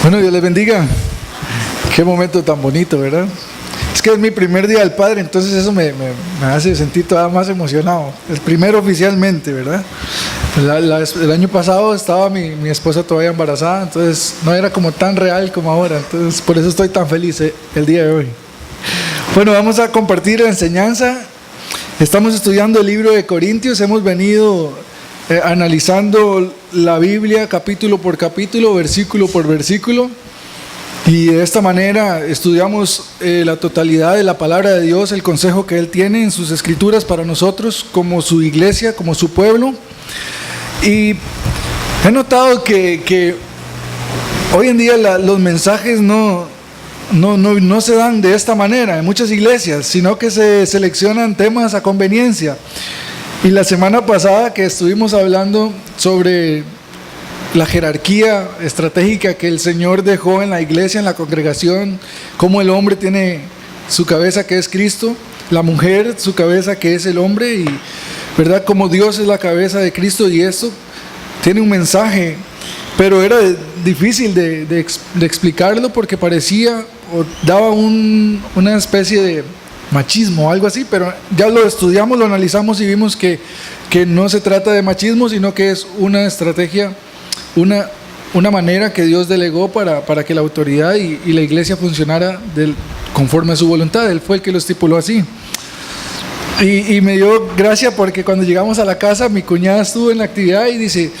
Bueno, Dios les bendiga. Qué momento tan bonito, ¿verdad? Es que es mi primer día del Padre, entonces eso me hace sentir todavía más emocionado. El primero oficialmente, ¿verdad? El año pasado estaba mi esposa todavía embarazada, entonces no era como tan real como ahora. Entonces por eso estoy tan feliz el día de hoy. Bueno, vamos a compartir la enseñanza. Estamos estudiando el libro de Corintios, hemos venido analizando la Biblia capítulo por capítulo, versículo por versículo, y de esta manera estudiamos la totalidad de la palabra de Dios, el consejo que Él tiene en sus escrituras para nosotros como su iglesia, como su pueblo. Y he notado que hoy en día los mensajes no se dan de esta manera en muchas iglesias, sino que se seleccionan temas a conveniencia. Y la semana pasada que estuvimos hablando sobre la jerarquía estratégica que el Señor dejó en la iglesia, en la congregación, cómo el hombre tiene su cabeza que es Cristo, la mujer su cabeza que es el hombre, y verdad, como Dios es la cabeza de Cristo, y esto tiene un mensaje, pero era difícil de explicarlo porque parecía o daba una especie de machismo o algo así, pero ya lo estudiamos, lo analizamos y vimos que no se trata de machismo, sino que es una estrategia, una manera que Dios delegó para que la autoridad y la iglesia funcionara conforme a su voluntad. Él fue el que lo estipuló así. Y me dio gracia porque cuando llegamos a la casa, mi cuñada estuvo en la actividad y dice: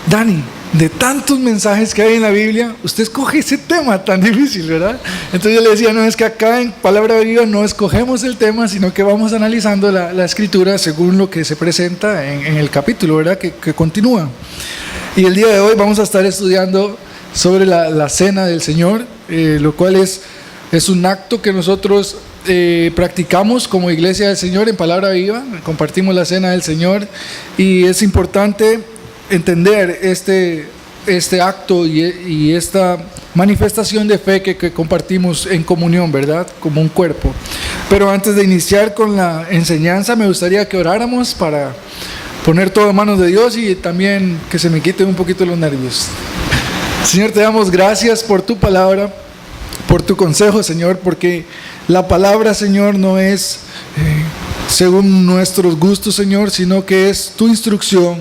Dani, de tantos mensajes que hay en la Biblia, usted escoge ese tema tan difícil, ¿verdad? Entonces yo le decía: no, es que acá en Palabra Viva no escogemos el tema, sino que vamos analizando la escritura según lo que se presenta en el capítulo, ¿verdad? Que continúa. Y el día de hoy vamos a estar estudiando sobre la cena del Señor, lo cual es un acto que nosotros practicamos como iglesia del Señor en Palabra Viva. Compartimos la cena del Señor y es importante entender este acto y esta manifestación de fe que compartimos en comunión, ¿verdad? Como un cuerpo. Pero antes de iniciar con la enseñanza, me gustaría que oráramos para poner todo en manos de Dios y también que se me quiten un poquito los nervios. Señor, te damos gracias por tu palabra, por tu consejo, Señor, porque la palabra, Señor, no es según nuestros gustos, Señor, sino que es tu instrucción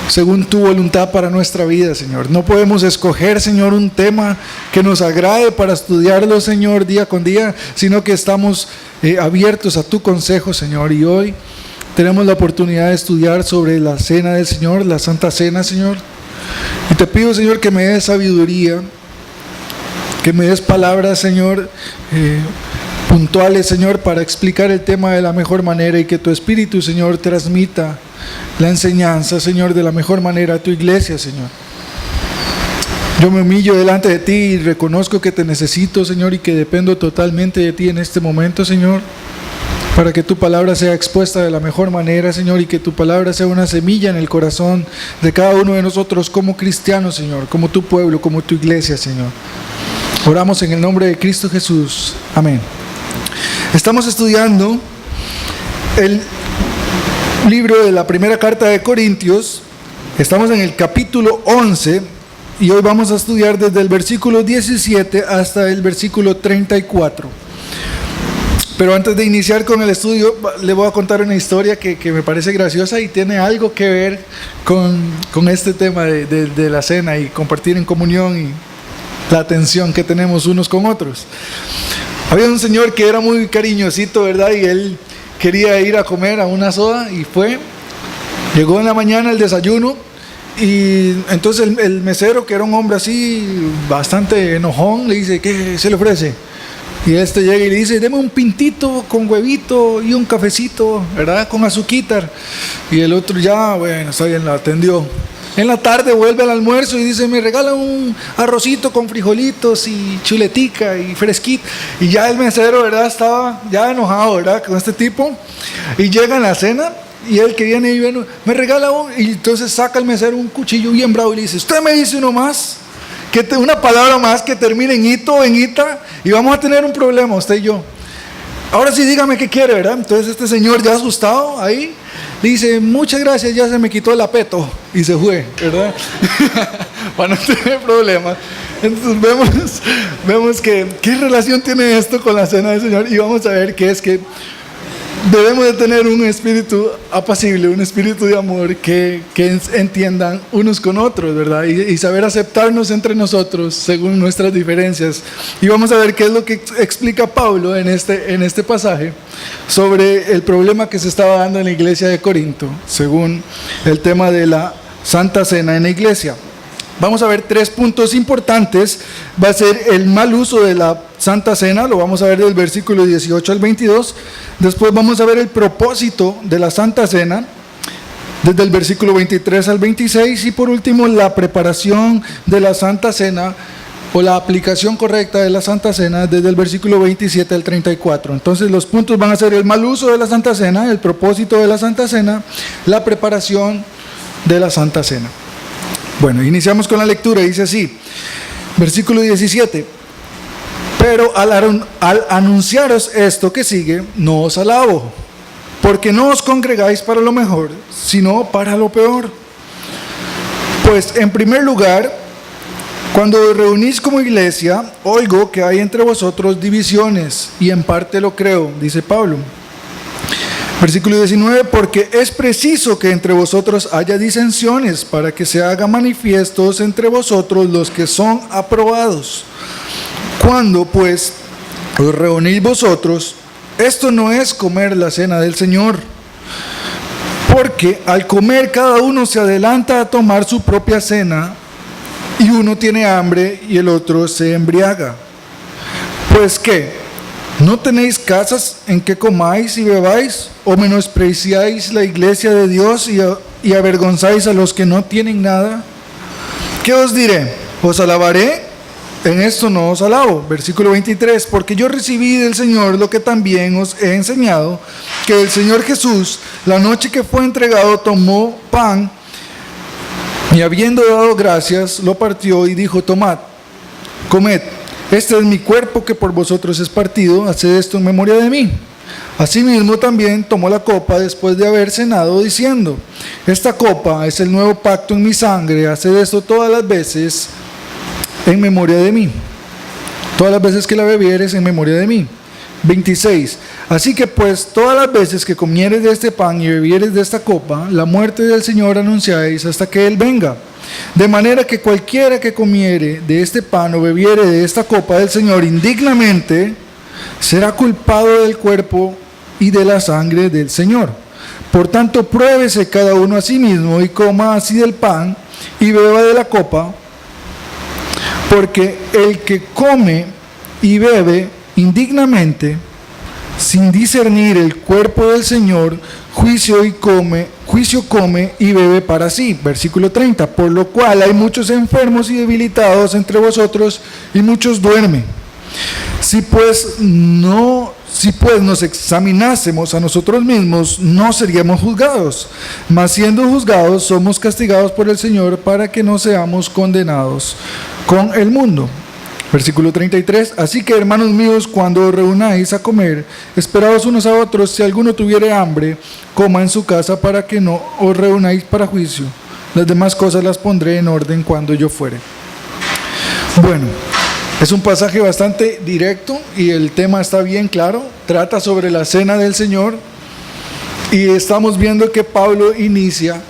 según tu voluntad para nuestra vida, Señor. No podemos escoger, Señor, un tema que nos agrade para estudiarlo, Señor, día con día, sino que estamos abiertos a tu consejo, Señor. Y hoy tenemos la oportunidad de estudiar sobre la cena del Señor, la Santa Cena, Señor. Y te pido, Señor, que me des sabiduría, que me des palabras, Señor, puntuales, Señor, para explicar el tema de la mejor manera, y que tu Espíritu, Señor, transmita la enseñanza, Señor, de la mejor manera a tu iglesia, Señor. Yo me humillo delante de ti y reconozco que te necesito, Señor, y que dependo totalmente de ti en este momento, Señor, para que tu palabra sea expuesta de la mejor manera, Señor, y que tu palabra sea una semilla en el corazón de cada uno de nosotros como cristianos, Señor, como tu pueblo, como tu iglesia, Señor. Oramos en el nombre de Cristo Jesús. Amén. Estamos estudiando el libro de la primera carta de Corintios. Estamos en el capítulo 11 y hoy vamos a estudiar desde el versículo 17 hasta el versículo 34. Pero antes de iniciar con el estudio, le voy a contar una historia que me parece graciosa y tiene algo que ver con este tema de la cena y compartir en comunión y la atención que tenemos unos con otros. Había un señor que era muy cariñosito, ¿verdad? Y él quería ir a comer a una soda y llegó en la mañana el desayuno, y entonces el mesero, que era un hombre así bastante enojón, le dice: ¿qué se le ofrece? Y este llega y le dice: deme un pintito con huevito y un cafecito, ¿verdad? Con azuquitar. Y el otro ya, bueno, está bien, lo atendió. En la tarde vuelve al almuerzo y dice: me regala un arrocito con frijolitos y chuletica y fresquito. Y ya el mesero, ¿verdad?, estaba ya enojado, ¿verdad?, con este tipo. Y llega en la cena y él que viene y viene, me regala un... Y entonces saca el mesero un cuchillo bien bravo y le dice: usted me dice uno más, una palabra más que termine en ito o en ita, y vamos a tener un problema, usted y yo. Ahora sí, dígame qué quiere, ¿verdad? Entonces este señor, ya asustado ahí, dice: muchas gracias, ya se me quitó el apeto, y se fue, ¿verdad? Para no tener problemas. Entonces vemos que qué relación tiene esto con la cena del Señor, y vamos a ver que es que debemos de tener un espíritu apacible, un espíritu de amor que entiendan unos con otros, ¿verdad? Y saber aceptarnos entre nosotros según nuestras diferencias. Y vamos a ver qué es lo que explica Pablo en este pasaje sobre el problema que se estaba dando en la iglesia de Corinto, según el tema de la Santa Cena en la iglesia. Vamos a ver 3 puntos importantes. Va a ser el mal uso de la Santa Cena, lo vamos a ver del versículo 18 al 22. Después vamos a ver el propósito de la Santa Cena, desde el versículo 23 al 26. Y por último, la preparación de la Santa Cena, o la aplicación correcta de la Santa Cena, desde el versículo 27 al 34. Entonces los puntos van a ser el mal uso de la Santa Cena, el propósito de la Santa Cena, la preparación de la Santa Cena. Bueno, iniciamos con la lectura. Dice así, versículo 17: pero al anunciaros esto que sigue, no os alabo, porque no os congregáis para lo mejor, sino para lo peor. Pues en primer lugar, cuando os reunís como iglesia, oigo que hay entre vosotros divisiones, y en parte lo creo, dice Pablo. Versículo 19: porque es preciso que entre vosotros haya disensiones, para que se hagan manifiestos entre vosotros los que son aprobados. Cuando pues os reunís vosotros, esto no es comer la cena del Señor, porque al comer cada uno se adelanta a tomar su propia cena, y uno tiene hambre y el otro se embriaga. Pues ¿qué? ¿No tenéis casas en que comáis y bebáis? ¿O menospreciáis la iglesia de Dios y avergonzáis a los que no tienen nada? ¿Qué os diré? ¿Os alabaré? En esto no os alabo. Versículo 23: porque yo recibí del Señor lo que también os he enseñado, que el Señor Jesús, la noche que fue entregado, tomó pan, y habiendo dado gracias, lo partió y dijo: tomad, comed, este es mi cuerpo que por vosotros es partido, haced esto en memoria de mí. Asimismo también tomó la copa después de haber cenado, diciendo: esta copa es el nuevo pacto en mi sangre, haced esto todas las veces en memoria de mí. Todas las veces que la bebieres, en memoria de mí. 26: así que pues todas las veces que comieres de este pan y bebieres de esta copa, la muerte del Señor anunciáis hasta que Él venga. De manera que cualquiera que comiere de este pan o bebiere de esta copa del Señor indignamente, será culpado del cuerpo y de la sangre del Señor. Por tanto, pruébese cada uno a sí mismo y coma así del pan y beba de la copa, porque el que come y bebe indignamente, sin discernir el cuerpo del Señor, juicio come y bebe para sí. Versículo 30: por lo cual hay muchos enfermos y debilitados entre vosotros, y muchos duermen. Si pues nos examinásemos a nosotros mismos, no seríamos juzgados, mas siendo juzgados somos castigados por el Señor, para que no seamos condenados con el mundo. Versículo 33: así que, hermanos míos, cuando os reunáis a comer, esperaos unos a otros. Si alguno tuviere hambre, coma en su casa, para que no os reunáis para juicio. Las demás cosas las pondré en orden cuando yo fuere. Bueno, es un pasaje bastante directo y el tema está bien claro. Trata sobre la cena del Señor, y estamos viendo que Pablo inicia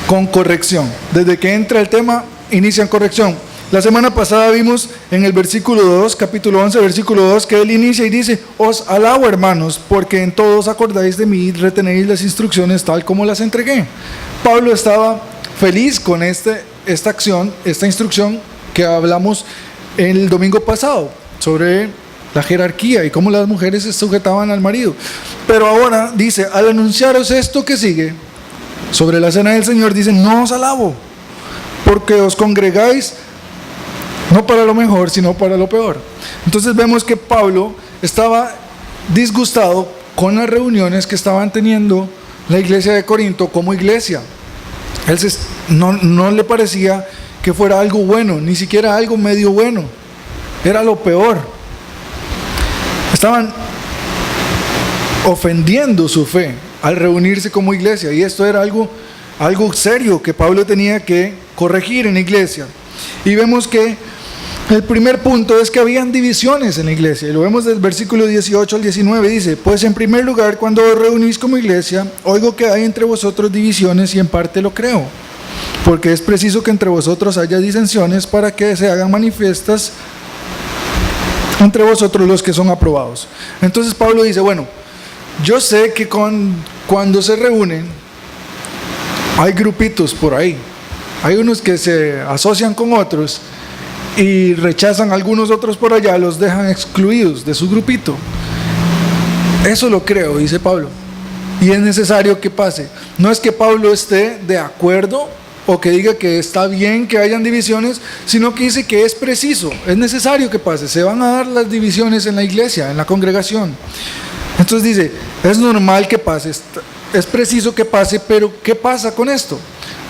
con corrección. Desde que entra el tema, inicia en corrección. La semana pasada vimos en el versículo 2, capítulo 11, versículo 2, que él inicia y dice: os alabo, hermanos, porque en todo os acordáis de mí y retenéis las instrucciones tal como las entregué. Pablo estaba feliz con esta acción, esta instrucción que hablamos el domingo pasado, sobre la jerarquía y cómo las mujeres se sujetaban al marido. Pero ahora dice, al anunciaros esto que sigue, sobre la cena del Señor, dice: no os alabo, porque os congregáis no para lo mejor, sino para lo peor. Entonces vemos que Pablo estaba disgustado con las reuniones que estaban teniendo la iglesia de Corinto como iglesia. Él no le parecía que fuera algo bueno, ni siquiera algo medio bueno. Era lo peor. Estaban ofendiendo su fe al reunirse como iglesia, y esto era algo serio que Pablo tenía que corregir en la iglesia. Y vemos que El primer punto es que habían divisiones en la iglesia, y lo vemos del versículo 18 al 19, dice: pues en primer lugar, cuando os reunís como iglesia, oigo que hay entre vosotros divisiones, y en parte lo creo, porque es preciso que entre vosotros haya disensiones para que se hagan manifiestas entre vosotros los que son aprobados. Entonces Pablo dice, bueno, yo sé que cuando se reúnen, hay grupitos por ahí, hay unos que se asocian con otros, y rechazan a algunos otros por allá, los dejan excluidos de su grupito. Eso lo creo, dice Pablo, y es necesario que pase. No es que Pablo esté de acuerdo o que diga que está bien que hayan divisiones, sino que dice que es preciso, es necesario que pase. Se van a dar las divisiones en la iglesia, en la congregación. Entonces dice, es normal que pase, es preciso que pase, pero ¿qué pasa con esto?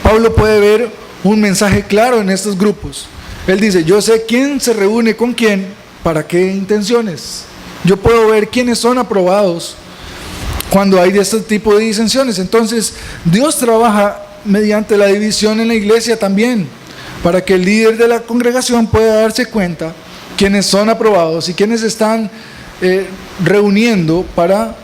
Pablo puede ver un mensaje claro en estos grupos. Él dice, yo sé quién se reúne con quién, para qué intenciones. Yo puedo ver quiénes son aprobados cuando hay de este tipo de disensiones. Entonces, Dios trabaja mediante la división en la iglesia también, para que el líder de la congregación pueda darse cuenta quiénes son aprobados y quiénes están reuniendo para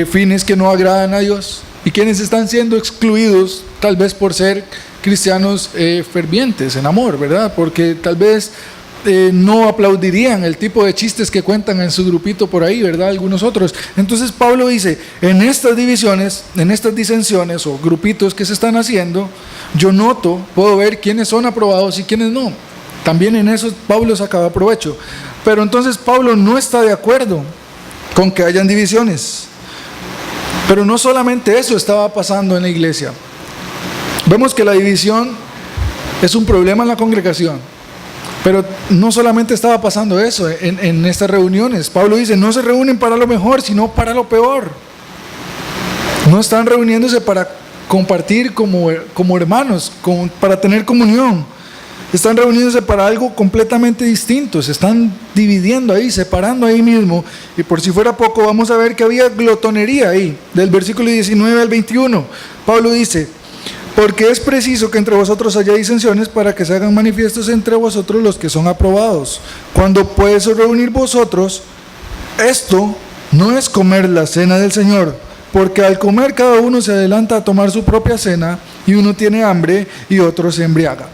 fines que no agradan a Dios, y quienes están siendo excluidos tal vez por ser cristianos fervientes en amor, ¿verdad? Porque tal vez no aplaudirían el tipo de chistes que cuentan en su grupito por ahí, ¿verdad? Algunos otros. Entonces Pablo dice, en estas divisiones, en estas disensiones o grupitos que se están haciendo, yo noto, puedo ver quiénes son aprobados y quiénes no. También en eso Pablo sacaba provecho. Pero entonces Pablo no está de acuerdo con que hayan divisiones. Pero no solamente eso estaba pasando en la iglesia. Vemos que la división es un problema en la congregación, pero no solamente estaba pasando eso en estas reuniones. Pablo dice, no se reúnen para lo mejor, sino para lo peor. No están reuniéndose para compartir como hermanos, para tener comunión. Están reuniéndose para algo completamente distinto. Se están dividiendo ahí, separando ahí mismo. Y por si fuera poco, vamos a ver que había glotonería ahí, del versículo 19 al 21. Pablo dice, porque es preciso que entre vosotros haya disensiones para que se hagan manifiestos entre vosotros los que son aprobados. Cuando pues os reunir vosotros, esto no es comer la cena del Señor, porque al comer cada uno se adelanta a tomar su propia cena, y uno tiene hambre y otro se embriaga.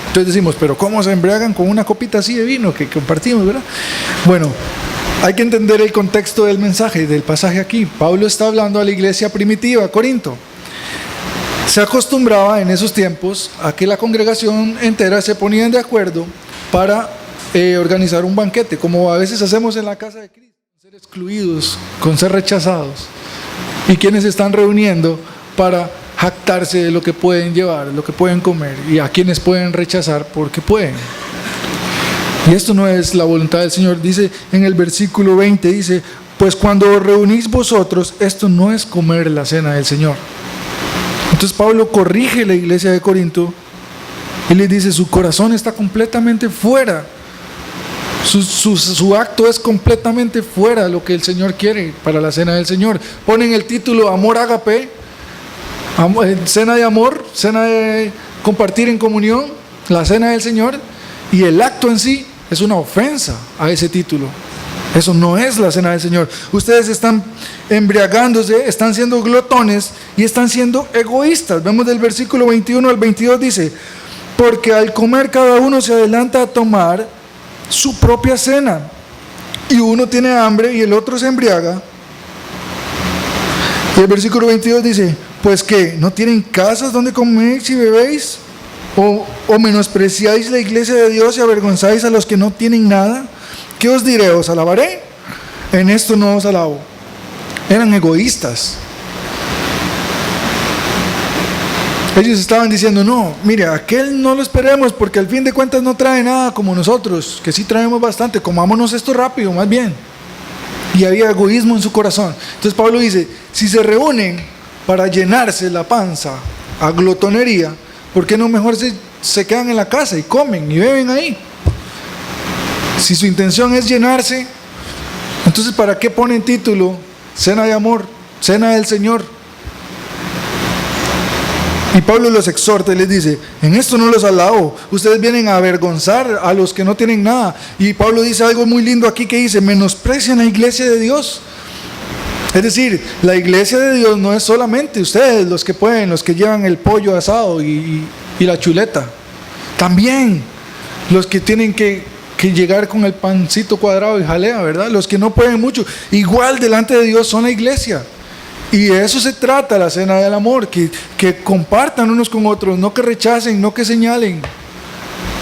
Entonces decimos, pero ¿cómo se embriagan? Con una copita así de vino que compartimos, ¿verdad? Bueno, hay que entender el contexto del mensaje, del pasaje aquí. Pablo está hablando a la iglesia primitiva, Corinto. Se acostumbraba en esos tiempos a que la congregación entera se ponían de acuerdo para organizar un banquete, como a veces hacemos en la casa de Cristo, con ser excluidos, con ser rechazados, y quienes se están reuniendo para jactarse de lo que pueden llevar, lo que pueden comer, y a quienes pueden rechazar porque pueden. Y esto no es la voluntad del Señor. Dice en el versículo 20, dice, pues cuando os reunís vosotros, esto no es comer la cena del Señor. Entonces Pablo corrige la iglesia de Corinto y les dice, su corazón está completamente fuera, su acto es completamente fuera de lo que el Señor quiere para la cena del Señor. Ponen el título Amor Ágape, cena de amor, cena de compartir en comunión, la cena del Señor, y el acto en sí es una ofensa a ese título. Eso no es la cena del Señor. Ustedes están embriagándose, están siendo glotones y están siendo egoístas. Vemos del versículo 21 al 22, dice, porque al comer cada uno se adelanta a tomar su propia cena, y uno tiene hambre y el otro se embriaga. Y el versículo 22 dice, pues ¿qué? ¿No tienen casas donde coméis y bebéis? ¿O menospreciáis la iglesia de Dios y avergonzáis a los que no tienen nada? ¿Qué os diré? ¿Os alabaré? En esto no os alabo. Eran egoístas. Ellos estaban diciendo, no, mire, aquel no lo esperemos, porque al fin de cuentas no trae nada como nosotros, que sí traemos bastante, comámonos esto rápido, más bien. Y había egoísmo en su corazón. Entonces Pablo dice, si se reúnen para llenarse la panza a glotonería, ¿por qué no mejor se quedan en la casa y comen y beben ahí? Si su intención es llenarse, entonces ¿para qué ponen título? Cena de amor, cena del Señor. Y Pablo los exhorta y les dice, en esto no los alabo, ustedes vienen a avergonzar a los que no tienen nada. Y Pablo dice algo muy lindo aquí que dice, menosprecian la iglesia de Dios. Es decir, la iglesia de Dios no es solamente ustedes los que pueden, los que llevan el pollo asado y la chuleta. También los que tienen que llegar con el pancito cuadrado y jalea, ¿verdad? Los que no pueden mucho, igual delante de Dios son la iglesia. Y de eso se trata la cena del amor, que compartan unos con otros, no que rechacen, no que señalen,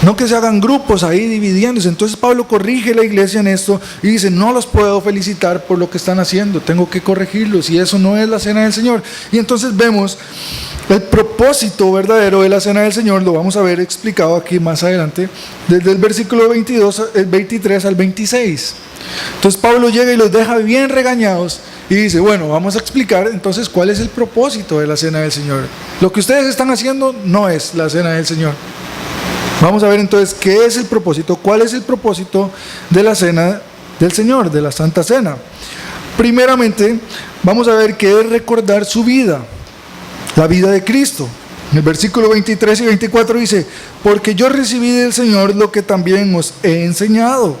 no que se hagan grupos ahí dividiéndose. Entonces Pablo corrige la iglesia en esto y dice, no los puedo felicitar por lo que están haciendo, tengo que corregirlos, y eso no es la cena del Señor. Y entonces vemos el propósito verdadero de la cena del Señor, lo vamos a ver explicado aquí más adelante, desde el versículo 23 al 26. Entonces Pablo llega y los deja bien regañados y dice, bueno, vamos a explicar entonces cuál es el propósito de la cena del Señor. Lo que ustedes están haciendo no es la cena del Señor. Vamos a ver entonces qué es el propósito, cuál es el propósito de la cena del Señor, de la Santa Cena. Primeramente, vamos a ver qué es recordar su vida, la vida de Cristo. En el versículo 23 y 24 dice, porque yo recibí del Señor lo que también os he enseñado,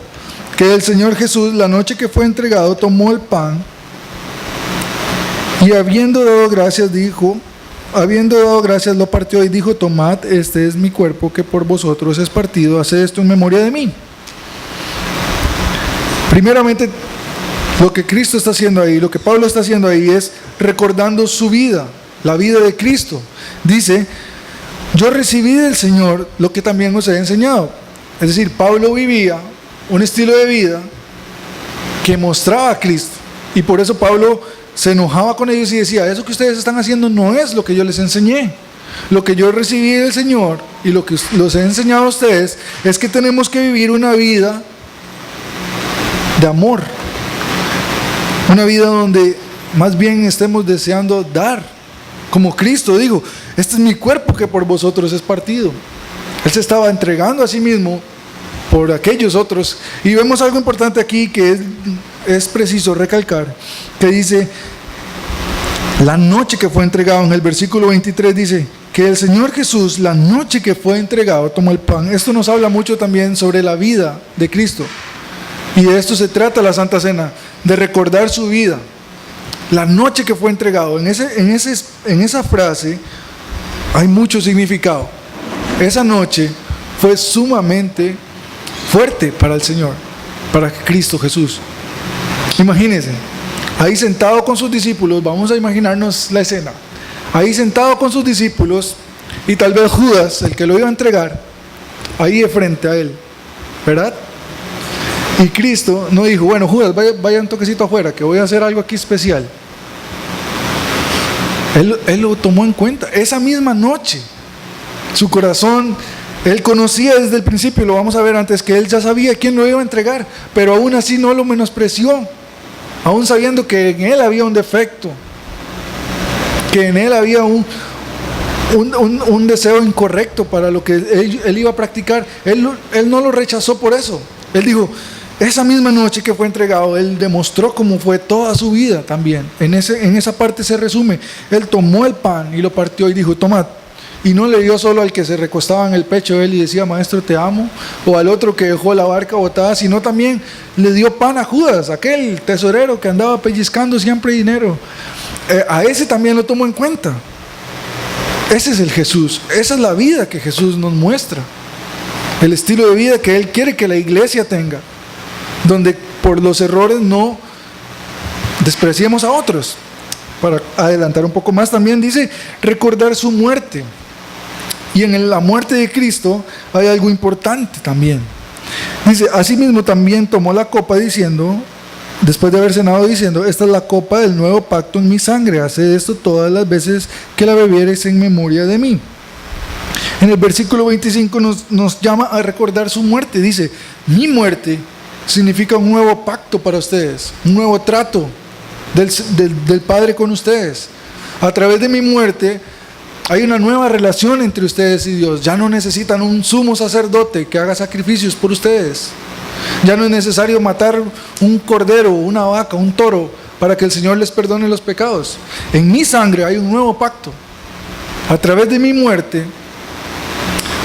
que el Señor Jesús, la noche que fue entregado, tomó el pan y habiendo dado gracias lo partió y dijo, tomad, este es mi cuerpo que por vosotros es partido, haced esto en memoria de mí. Primeramente, lo que Cristo está haciendo ahí, lo que Pablo está haciendo ahí es recordando su vida, la vida de Cristo. Dice, yo recibí del Señor lo que también os he enseñado. Es decir, Pablo vivía un estilo de vida que mostraba a Cristo, y por eso Pablo se enojaba con ellos y decía, eso que ustedes están haciendo no es lo que yo les enseñé. Lo que yo recibí del Señor y lo que los he enseñado a ustedes es que tenemos que vivir una vida de amor, una vida donde más bien estemos deseando dar, como Cristo dijo, este es mi cuerpo que por vosotros es partido. Él se estaba entregando a sí mismo por aquellos otros. Y vemos algo importante aquí que es preciso recalcar, que dice, la noche que fue entregado, en el versículo 23 dice, que el Señor Jesús, la noche que fue entregado, tomó el pan. Esto nos habla mucho también sobre la vida de Cristo. Y de esto se trata la Santa Cena, de recordar su vida. La noche que fue entregado, en esa frase hay mucho significado. Esa noche fue sumamente fuerte para el Señor, para Cristo Jesús. Imagínense, ahí sentado con sus discípulos, vamos a imaginarnos la escena, ahí sentado con sus discípulos y tal vez Judas, el que lo iba a entregar, ahí de frente a él, ¿verdad? Y Cristo no dijo, bueno, Judas, vaya un toquecito afuera, que voy a hacer algo aquí especial. Él lo tomó en cuenta, esa misma noche, su corazón, él conocía desde el principio, lo vamos a ver antes, que él ya sabía quién lo iba a entregar, pero aún así no lo menospreció, aún sabiendo que en él había un defecto, que en él había un deseo incorrecto para lo que él iba a practicar. Él no lo rechazó por eso. Él dijo, esa misma noche que fue entregado, él demostró cómo fue toda su vida también. En esa parte se resume. Él tomó el pan y lo partió y dijo, tomad. Y no le dio solo al que se recostaba en el pecho de él y decía, maestro, te amo, o al otro que dejó la barca botada, sino también le dio pan a Judas, aquel tesorero que andaba pellizcando siempre dinero. A ese también lo tomó en cuenta. Ese es el Jesús, esa es la vida que Jesús nos muestra, el estilo de vida que Él quiere que la iglesia tenga, donde por los errores no despreciemos a otros. Para adelantar un poco más, también dice recordar su muerte. Y en la muerte de Cristo hay algo importante también. Dice, asimismo también tomó la copa diciendo, después de haber cenado, diciendo, esta es la copa del nuevo pacto en mi sangre, haced esto todas las veces que la bebiereis en memoria de mí. En el versículo 25 nos llama a recordar su muerte. Dice, mi muerte significa un nuevo pacto para ustedes, un nuevo trato del Padre con ustedes. A través de mi muerte hay una nueva relación entre ustedes y Dios. Ya no necesitan un sumo sacerdote que haga sacrificios por ustedes. Ya no es necesario matar un cordero, una vaca, un toro para que el Señor les perdone los pecados. En mi sangre hay un nuevo pacto. A través de mi muerte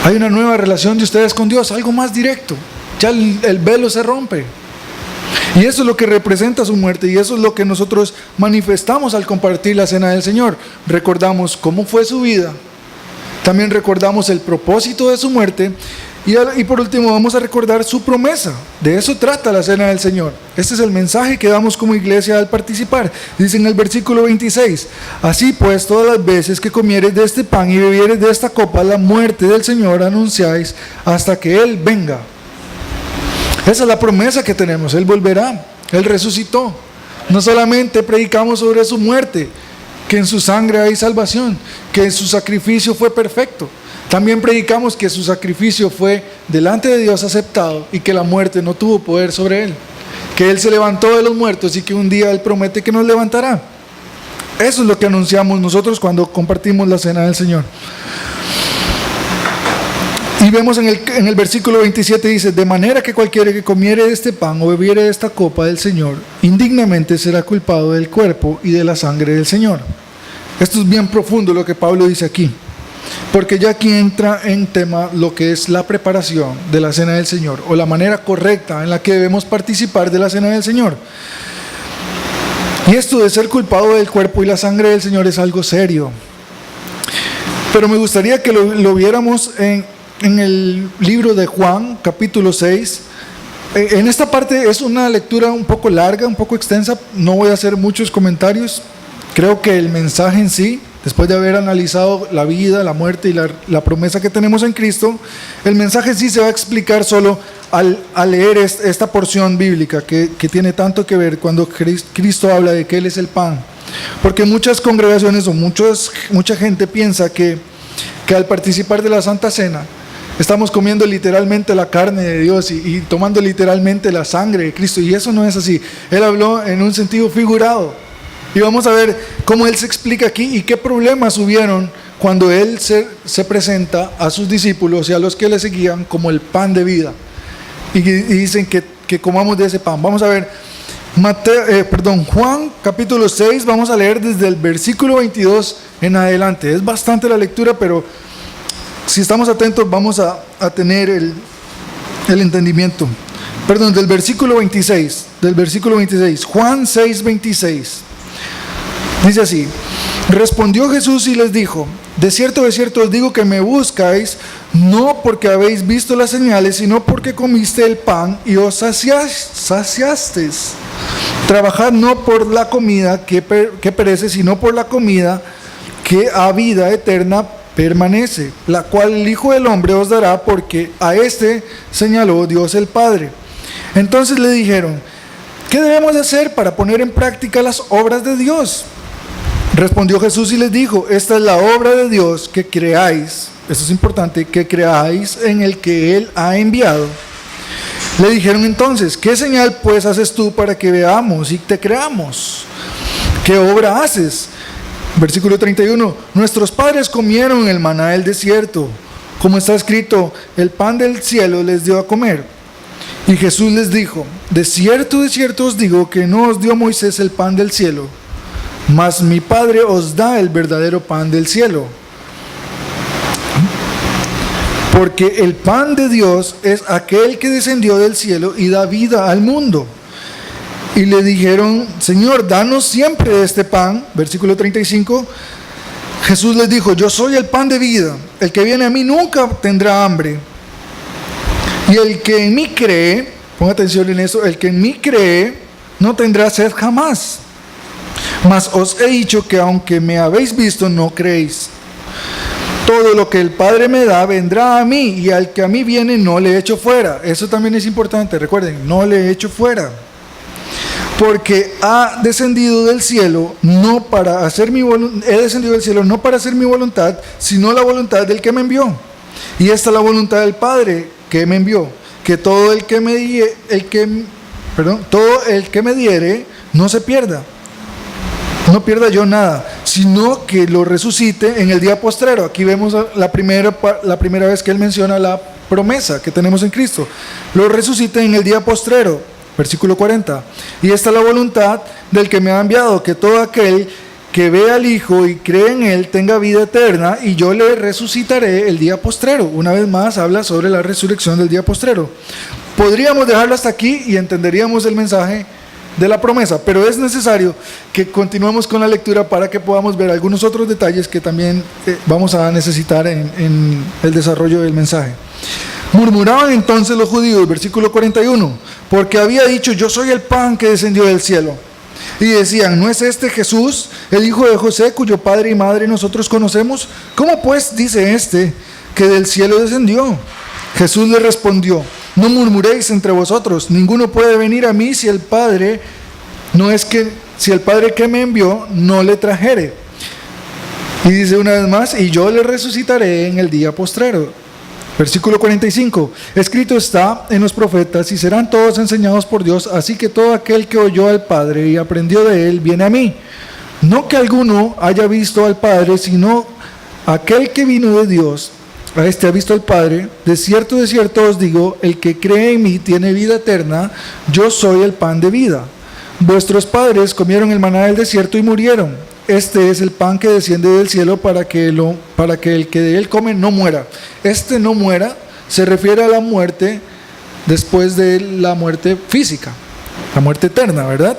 hay una nueva relación de ustedes con Dios, algo más directo. Ya el velo se rompe. Y eso es lo que representa su muerte, y eso es lo que nosotros manifestamos al compartir la cena del Señor. Recordamos cómo fue su vida, también recordamos el propósito de su muerte, y por último vamos a recordar su promesa. De eso trata la cena del Señor. Este es el mensaje que damos como iglesia al participar. Dice en el versículo 26: así pues, todas las veces que comieres de este pan y bebieres de esta copa, la muerte del Señor anunciáis hasta que Él venga. Esa es la promesa que tenemos. Él volverá, Él resucitó. No solamente predicamos sobre su muerte, que en su sangre hay salvación, que su sacrificio fue perfecto. También predicamos que su sacrificio fue delante de Dios aceptado y que la muerte no tuvo poder sobre Él. Que Él se levantó de los muertos y que un día Él promete que nos levantará. Eso es lo que anunciamos nosotros cuando compartimos la cena del Señor. Y vemos en el versículo 27 dice: de manera que cualquiera que comiere de este pan o bebiere de esta copa del Señor, indignamente será culpado del cuerpo y de la sangre del Señor. Esto es bien profundo lo que Pablo dice aquí, porque ya aquí entra en tema lo que es la preparación de la cena del Señor, o la manera correcta en la que debemos participar de la cena del Señor. Y esto de ser culpado del cuerpo y la sangre del Señor es algo serio. Pero me gustaría que lo viéramos en el libro de Juan, capítulo 6. En esta parte es una lectura un poco larga, un poco extensa. No voy a hacer muchos comentarios. Creo que el mensaje en sí, después de haber analizado la vida, la muerte y la promesa que tenemos en Cristo, el mensaje en sí se va a explicar solo al leer esta porción bíblica que tiene tanto que ver cuando Cristo habla de que Él es el pan. Porque muchas congregaciones o mucha gente piensa que al participar de la Santa Cena estamos comiendo literalmente la carne de Dios y tomando literalmente la sangre de Cristo, y eso no es así. Él habló en un sentido figurado, y vamos a ver cómo Él se explica aquí y qué problemas hubieron cuando Él se presenta a sus discípulos y a los que le seguían como el pan de vida, y dicen que comamos de ese pan. Vamos a ver Juan capítulo 6, vamos a leer desde el versículo 22 en adelante. Es bastante la lectura, pero si estamos atentos vamos a tener el entendimiento. Del versículo 26, Juan 6, 26. Dice así: respondió Jesús y les dijo: de cierto os digo que me buscáis, no porque habéis visto las señales, sino porque comiste el pan y os saciasteis. Trabajad no por la comida que perece, sino por la comida que a vida eterna permanece, la cual el Hijo del Hombre os dará, porque a este señaló Dios el Padre. Entonces le dijeron: ¿qué debemos hacer para poner en práctica las obras de Dios? Respondió Jesús y les dijo: esta es la obra de Dios, que creáis, esto es importante, que creáis en el que Él ha enviado. Le dijeron entonces: ¿qué señal pues haces tú para que veamos y te creamos? ¿Qué obra haces? Versículo 31: nuestros padres comieron el maná del desierto, como está escrito: el pan del cielo les dio a comer. Y Jesús les dijo: de cierto os digo que no os dio Moisés el pan del cielo, mas mi Padre os da el verdadero pan del cielo. Porque el pan de Dios es aquel que descendió del cielo y da vida al mundo. Y le dijeron: Señor, danos siempre de este pan. Versículo 35. Jesús les dijo: yo soy el pan de vida. El que viene a mí nunca tendrá hambre. Y el que en mí cree, ponga atención en eso, el que en mí cree no tendrá sed jamás. Mas os he dicho que aunque me habéis visto, no creéis. Todo lo que el Padre me da vendrá a mí, y al que a mí viene no le echo fuera. Eso también es importante, recuerden, no le echo fuera. Porque ha descendido del cielo no para hacer mi voluntad, he descendido del cielo no para hacer mi voluntad, sino la voluntad del que me envió. Y esta es la voluntad del Padre que me envió, que todo el que me diere no se pierda. No pierda yo nada, sino que lo resucite en el día postrero. Aquí vemos la primera vez que Él menciona la promesa que tenemos en Cristo. Lo resucite en el día postrero. Versículo 40. Y esta es la voluntad del que me ha enviado, que todo aquel que ve al Hijo y cree en Él tenga vida eterna, y yo le resucitaré el día postrero. Una vez más habla sobre la resurrección del día postrero. Podríamos dejarlo hasta aquí y entenderíamos el mensaje de la promesa, pero es necesario que continuemos con la lectura para que podamos ver algunos otros detalles que también vamos a necesitar en el desarrollo del mensaje. Murmuraban entonces los judíos, versículo 41, porque había dicho: yo soy el pan que descendió del cielo. Y decían: ¿no es este Jesús, el hijo de José, cuyo padre y madre nosotros conocemos? ¿Cómo pues dice este que del cielo descendió? Jesús le respondió: no murmuréis entre vosotros, ninguno puede venir a mí si el Padre que me envió no le trajere. Y dice una vez más: y yo le resucitaré en el día postrero. Versículo 45, escrito está en los profetas: y serán todos enseñados por Dios, así que todo aquel que oyó al Padre y aprendió de él, viene a mí. No que alguno haya visto al Padre, sino aquel que vino de Dios, a este ha visto al Padre. De cierto os digo, el que cree en mí tiene vida eterna. Yo soy el pan de vida. Vuestros padres comieron el maná del desierto y murieron. Este es el pan que desciende del cielo para que el que de él come no muera. Este no muera se refiere a la muerte después de la muerte física, la muerte eterna, ¿verdad?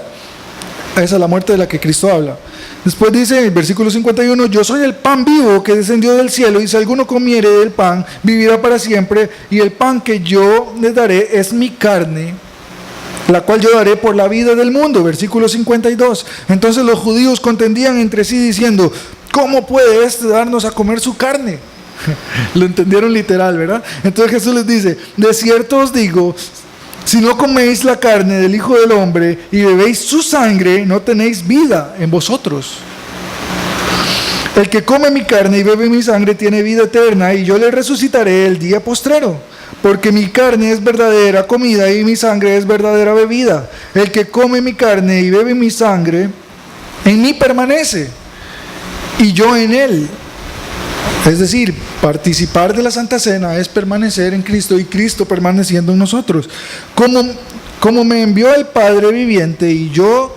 Esa es la muerte de la que Cristo habla. Después dice en el versículo 51, yo soy el pan vivo que descendió del cielo, y si alguno comiere del pan, vivirá para siempre, y el pan que yo le daré es mi carne, la cual yo daré por la vida del mundo. Versículo 52. Entonces los judíos contendían entre sí diciendo: ¿cómo puede este darnos a comer su carne? Lo entendieron literal, ¿verdad? Entonces Jesús les dice: de cierto os digo, si no coméis la carne del Hijo del Hombre y bebéis su sangre, no tenéis vida en vosotros. El que come mi carne y bebe mi sangre tiene vida eterna, y yo le resucitaré el día postrero. Porque mi carne es verdadera comida y mi sangre es verdadera bebida. El que come mi carne y bebe mi sangre, en mí permanece, y yo en él. Es decir, participar de la Santa Cena es permanecer en Cristo y Cristo permaneciendo en nosotros. Como me envió el Padre viviente y yo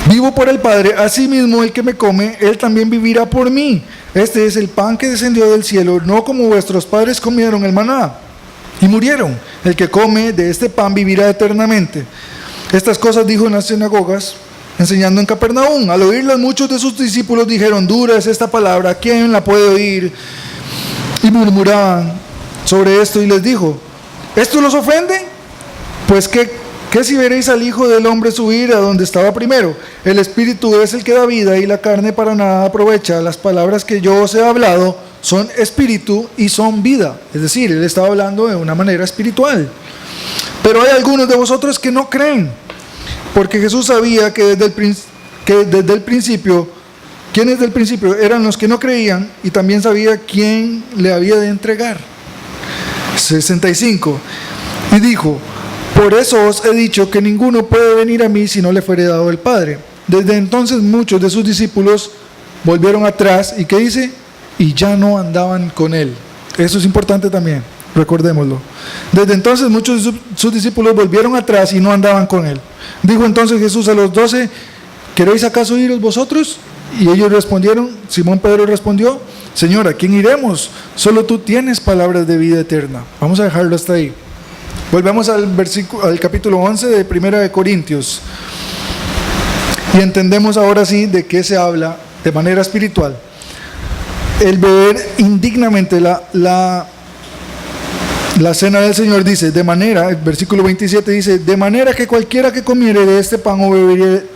vivo por el Padre, asimismo el que me come, él también vivirá por mí. Este es el pan que descendió del cielo, no como vuestros padres comieron el maná y murieron. El que come de este pan vivirá eternamente. Estas cosas dijo en las sinagogas, enseñando en Capernaum. Al oírlas, muchos de sus discípulos dijeron: dura es esta palabra, ¿quién la puede oír? Y murmuraban sobre esto, y les dijo: ¿esto los ofende? Pues ¿qué si veréis al Hijo del Hombre subir a donde estaba primero? El Espíritu es el que da vida, y la carne para nada aprovecha. Las palabras que yo os he hablado son espíritu y son vida. Es decir, él estaba hablando de una manera espiritual. Pero hay algunos de vosotros que no creen, porque Jesús sabía que desde el principio, quienes del principio eran los que no creían, y también sabía quién le había de entregar. 65. Y dijo: por eso os he dicho que ninguno puede venir a mí si no le fuere dado el Padre. Desde entonces muchos de sus discípulos volvieron atrás, y ¿qué dice? Y ya no andaban con él. Eso es importante también, recordémoslo. Desde entonces muchos de sus discípulos volvieron atrás y no andaban con él. Dijo entonces Jesús a los 12: ¿queréis acaso iros vosotros? Y ellos respondieron, Simón Pedro respondió: Señor, ¿a quién iremos? Solo tú tienes palabras de vida eterna. Vamos a dejarlo hasta ahí. Volvemos al capítulo 11 de 1 de Corintios. Y entendemos ahora sí de qué se habla de manera espiritual. El beber indignamente la cena del Señor, dice, de manera, el versículo 27 dice: de manera que cualquiera que comiere de este pan o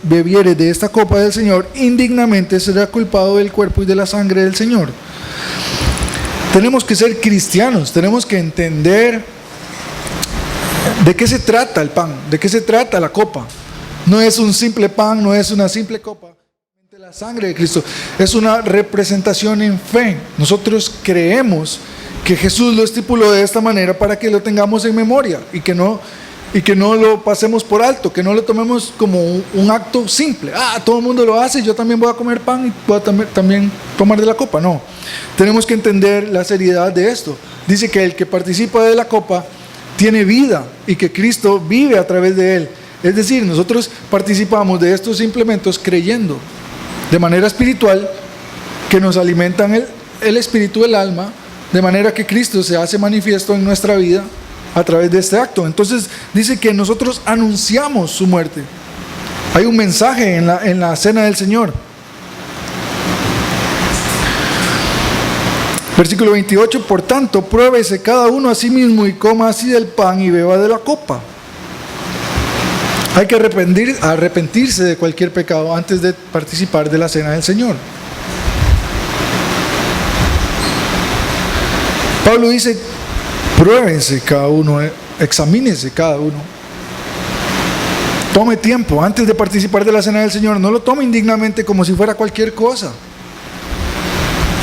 bebiere de esta copa del Señor, indignamente será culpado del cuerpo y de la sangre del Señor. Tenemos que ser cristianos, tenemos que entender de qué se trata el pan, de qué se trata la copa. No es un simple pan, no es una simple copa. La sangre de Cristo es una representación en fe. Nosotros creemos que Jesús lo estipuló de esta manera para que lo tengamos en memoria y que no lo pasemos por alto, que no lo tomemos como un acto simple. Todo el mundo lo hace, yo también voy a comer pan y voy a también tomar de la copa. No, tenemos que entender la seriedad de esto. Dice que el que participa de la copa tiene vida y que Cristo vive a través de él. Es decir, nosotros participamos de estos implementos creyendo. de manera espiritual, que nos alimentan el espíritu del alma, de manera que Cristo se hace manifiesto en nuestra vida a través de este acto. Entonces dice que nosotros anunciamos su muerte. Hay un mensaje en la cena del Señor. Versículo 28, por tanto, pruébese cada uno a sí mismo y coma así del pan y beba de la copa. Hay que arrepentirse de cualquier pecado antes de participar de la cena del Señor. Pablo dice, pruébense cada uno, examínense cada uno. Tome tiempo antes de participar de la cena del Señor. No lo tome indignamente como si fuera cualquier cosa.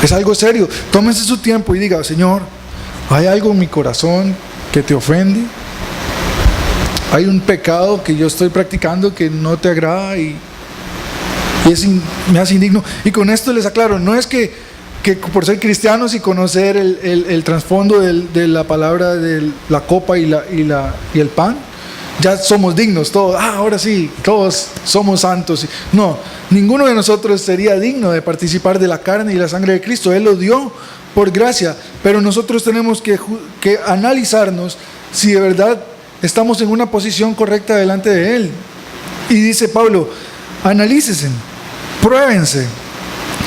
Es algo serio. Tómese su tiempo y diga, Señor, ¿hay algo en mi corazón que te ofende? ¿Hay un pecado que yo estoy practicando que no te agrada y me hace indigno? Y con esto les aclaro, no es que por ser cristianos y conocer el trasfondo de la palabra de la copa y el pan, ya somos dignos todos. Ahora sí, todos somos santos. No, ninguno de nosotros sería digno de participar de la carne y la sangre de Cristo. Él lo dio por gracia, pero nosotros tenemos que analizarnos si de verdad estamos en una posición correcta delante de Él. Y dice Pablo, analícense, pruébense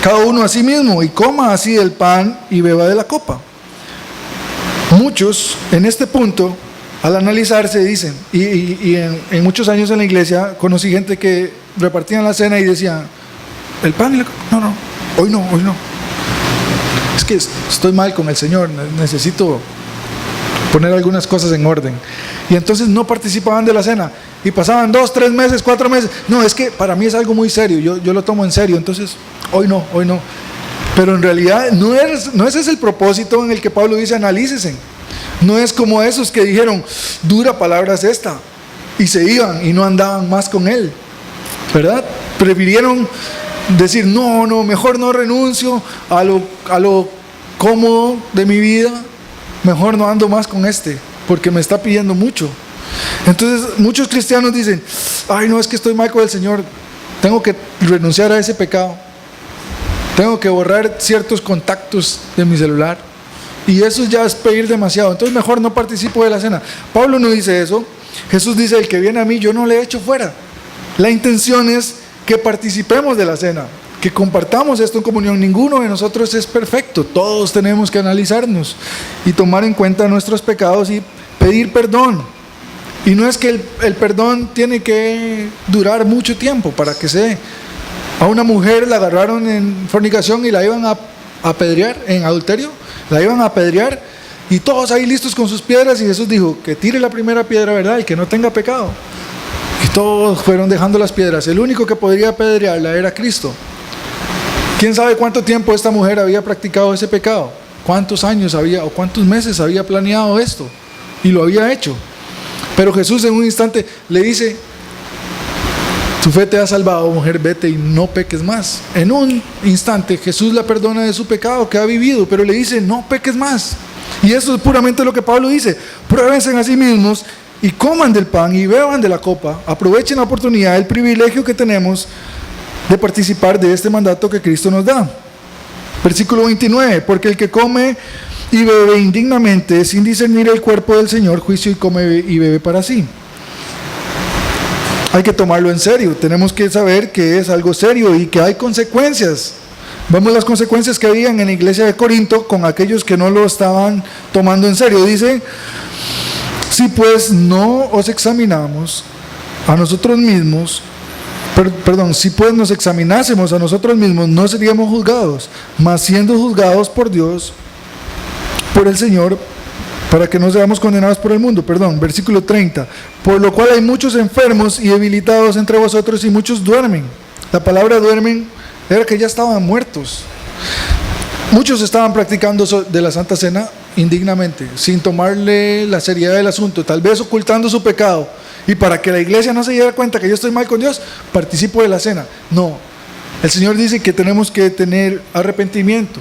cada uno a sí mismo y coma así del pan y beba de la copa. Muchos en este punto, al analizarse, dicen, y en muchos años en la iglesia conocí gente que repartían la cena y decían, el pan y la copa, no, hoy no. Es que estoy mal con el Señor, necesito poner algunas cosas en orden. Y entonces no participaban de la cena. Y pasaban 2, 3 meses, 4 meses. No, es que para mí es algo muy serio, yo lo tomo en serio, entonces hoy no. Pero en realidad no es ese el propósito en el que Pablo dice, analícese. No es como esos que dijeron, dura palabra es esta, y se iban y no andaban más con él, ¿verdad? Prefirieron decir, no, mejor no renuncio a lo cómodo de mi vida, mejor no ando más con porque me está pidiendo mucho. Entonces muchos cristianos dicen, no, es que estoy mal con el Señor, tengo que renunciar a ese pecado, tengo que borrar ciertos contactos de mi celular, y eso ya es pedir demasiado, entonces mejor no participo de la cena. Pablo no dice eso. Jesús dice, el que viene a mí yo no le echo fuera. La intención es que participemos de la cena, que compartamos esto en comunión. Ninguno de nosotros es perfecto, todos tenemos que analizarnos y tomar en cuenta nuestros pecados y pedir perdón. Y no es que el perdón tiene que durar mucho tiempo para que se dé. A una mujer la agarraron en fornicación y la iban a apedrear, en adulterio, la iban a apedrear, y todos ahí listos con sus piedras, y Jesús dijo, que tire la primera piedra, ¿verdad? El que no tenga pecado. Y todos fueron dejando las piedras. El único que podría apedrearla era Cristo. ¿Quién sabe cuánto tiempo esta mujer había practicado ese pecado? ¿Cuántos años había o cuántos meses había planeado esto? Y lo había hecho. Pero Jesús en un instante le dice, tu fe te ha salvado, mujer, vete y no peques más. En un instante Jesús la perdona de su pecado que ha vivido, pero le dice, no peques más. Y eso es puramente lo que Pablo dice. Pruébense a sí mismos y coman del pan y beban de la copa. Aprovechen la oportunidad, el privilegio que tenemos de participar de este mandato que Cristo nos da. Versículo 29, porque el que come y bebe indignamente, sin discernir el cuerpo del Señor, juicio y come y bebe para sí. Hay que tomarlo en serio, tenemos que saber que es algo serio y que hay consecuencias. Vemos las consecuencias que habían en la iglesia de Corinto con aquellos que no lo estaban tomando en serio. Dice, si pues no os examinamos a nosotros mismos, si pues nos examinásemos a nosotros mismos, no seríamos juzgados, mas siendo juzgados por Dios, por el Señor, para que no seamos condenados por el mundo. Versículo 30, por lo cual hay muchos enfermos y debilitados entre vosotros y muchos duermen. La palabra duermen era que ya estaban muertos. Muchos estaban practicando de la Santa Cena indignamente, sin tomarle la seriedad del asunto, tal vez ocultando su pecado. Y para que la iglesia no se diera cuenta que yo estoy mal con Dios, participo de la cena. No, el Señor dice que tenemos que tener arrepentimiento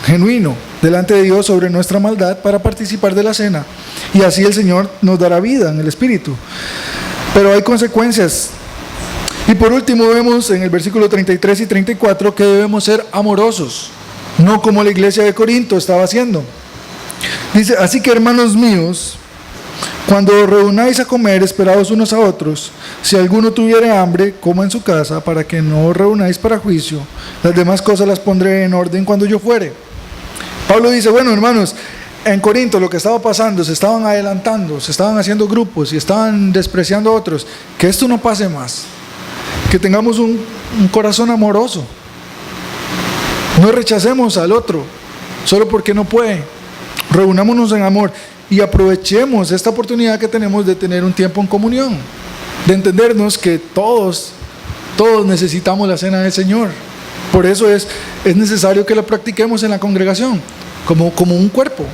genuino delante de Dios sobre nuestra maldad para participar de la cena, y así el Señor nos dará vida en el Espíritu. Pero hay consecuencias, Y por último vemos en el versículo 33 y 34 que debemos ser amorosos, no como la iglesia de Corinto estaba haciendo. Dice, así que hermanos míos, cuando os reunáis a comer, esperaos unos a otros. Si alguno tuviere hambre, coma en su casa, para que no os reunáis para juicio. Las demás cosas las pondré en orden cuando yo fuere. Pablo dice, bueno hermanos, en Corinto lo que estaba pasando, se estaban adelantando, se estaban haciendo grupos y estaban despreciando a otros. Que esto no pase más. Que tengamos un corazón amoroso. No rechacemos al otro solo porque no puede. Reunámonos en amor y aprovechemos esta oportunidad que tenemos de tener un tiempo en comunión, de entendernos que todos necesitamos la cena del Señor. Por eso es necesario que la practiquemos en la congregación, como un cuerpo.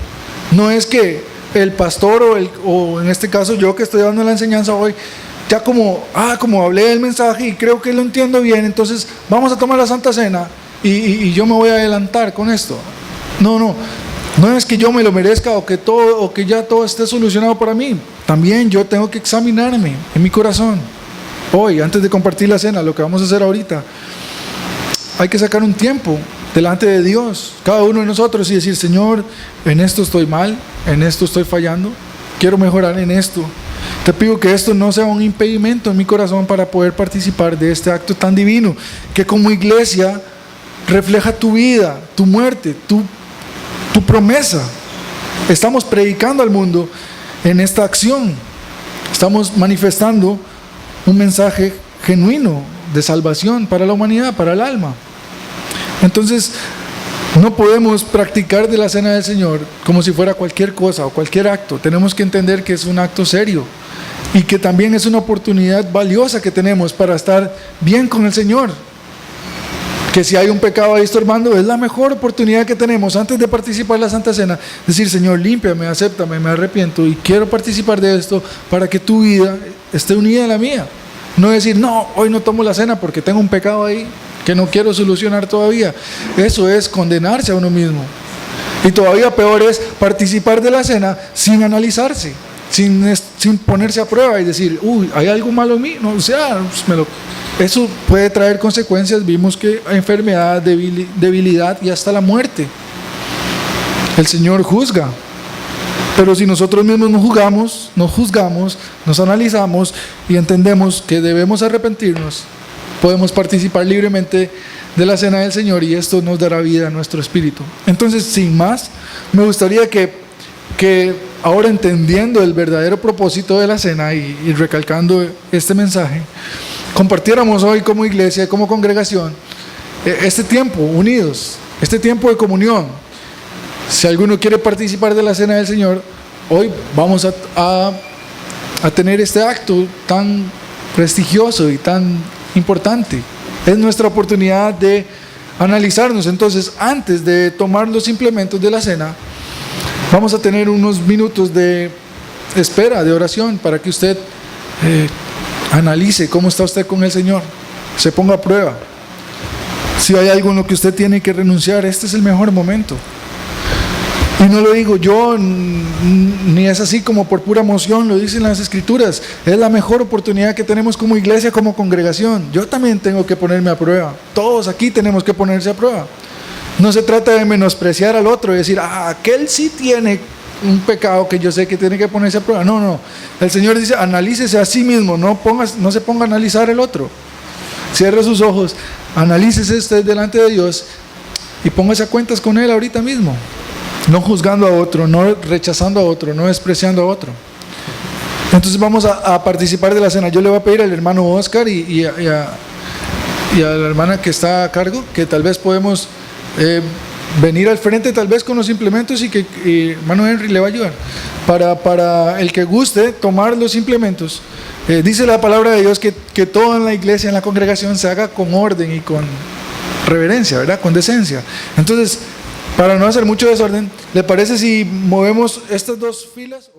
No es que el pastor o en este caso yo que estoy dando la enseñanza hoy, ya como hablé del mensaje y creo que lo entiendo bien, entonces vamos a tomar la Santa Cena y yo me voy a adelantar con esto. No es que yo me lo merezca o que ya todo esté solucionado para mí. También yo tengo que examinarme en mi corazón. Hoy, antes de compartir la cena, lo que vamos a hacer ahorita, hay que sacar un tiempo delante de Dios, cada uno de nosotros, y decir, Señor, en esto estoy mal, en esto estoy fallando, quiero mejorar en esto. Te pido que esto no sea un impedimento en mi corazón para poder participar de este acto tan divino, que como iglesia refleja tu vida, tu muerte, tu promesa. Estamos predicando al mundo en esta acción. Estamos manifestando un mensaje genuino de salvación para la humanidad, para el alma. Entonces, no podemos practicar de la cena del Señor como si fuera cualquier cosa o cualquier acto. Tenemos que entender que es un acto serio y que también es una oportunidad valiosa que tenemos para estar bien con el Señor. Que si hay un pecado ahí estorbando, es la mejor oportunidad que tenemos antes de participar en la Santa Cena. Decir, Señor, límpiame, acéptame, me arrepiento y quiero participar de esto para que tu vida esté unida a la mía. No decir, no, hoy no tomo la cena porque tengo un pecado ahí que no quiero solucionar todavía. Eso es condenarse a uno mismo. Y todavía peor es participar de la cena sin analizarse, sin ponerse a prueba y decir, ¿hay algo malo en mí? No, o sea, eso puede traer consecuencias. Vimos que enfermedad, debilidad y hasta la muerte. El Señor juzga. Pero si nosotros mismos nos juzgamos, nos analizamos y entendemos que debemos arrepentirnos, podemos participar libremente de la cena del Señor y esto nos dará vida a nuestro espíritu. Entonces, sin más, me gustaría que ahora, entendiendo el verdadero propósito de la cena y recalcando este mensaje, compartiéramos hoy como iglesia, como congregación, este tiempo unidos, este tiempo de comunión. Si alguno quiere participar de la cena del Señor, hoy vamos a tener este acto tan prestigioso y tan importante. Es nuestra oportunidad de analizarnos. Entonces, antes de tomar los implementos de la cena, vamos a tener unos minutos de espera, de oración, para que usted analice cómo está usted con el Señor, se ponga a prueba. Si hay algo en lo que usted tiene que renunciar, este es el mejor momento. Y no lo digo yo, ni es así como por pura emoción, lo dicen las Escrituras. Es la mejor oportunidad que tenemos como iglesia, como congregación. Yo también tengo que ponerme a prueba. Todos aquí tenemos que ponerse a prueba. No se trata de menospreciar al otro y decir, aquel sí tiene un pecado que yo sé que tiene que ponerse a prueba. No. El Señor dice, analícese a sí mismo, no se ponga a analizar el otro. Cierre sus ojos, analícese usted delante de Dios y póngase a cuentas con Él ahorita mismo. No juzgando a otro, no rechazando a otro, no despreciando a otro. Entonces vamos a participar de la cena. Yo le voy a pedir al hermano Oscar y a la hermana que está a cargo, que tal vez podemos venir al frente tal vez con los implementos y que hermano Henry le va a ayudar. Para el que guste tomar los implementos. Dice la palabra de Dios que todo en la iglesia, en la congregación, se haga con orden y con reverencia, ¿verdad? Con decencia. Entonces, para no hacer mucho desorden, ¿le parece si movemos estas dos filas?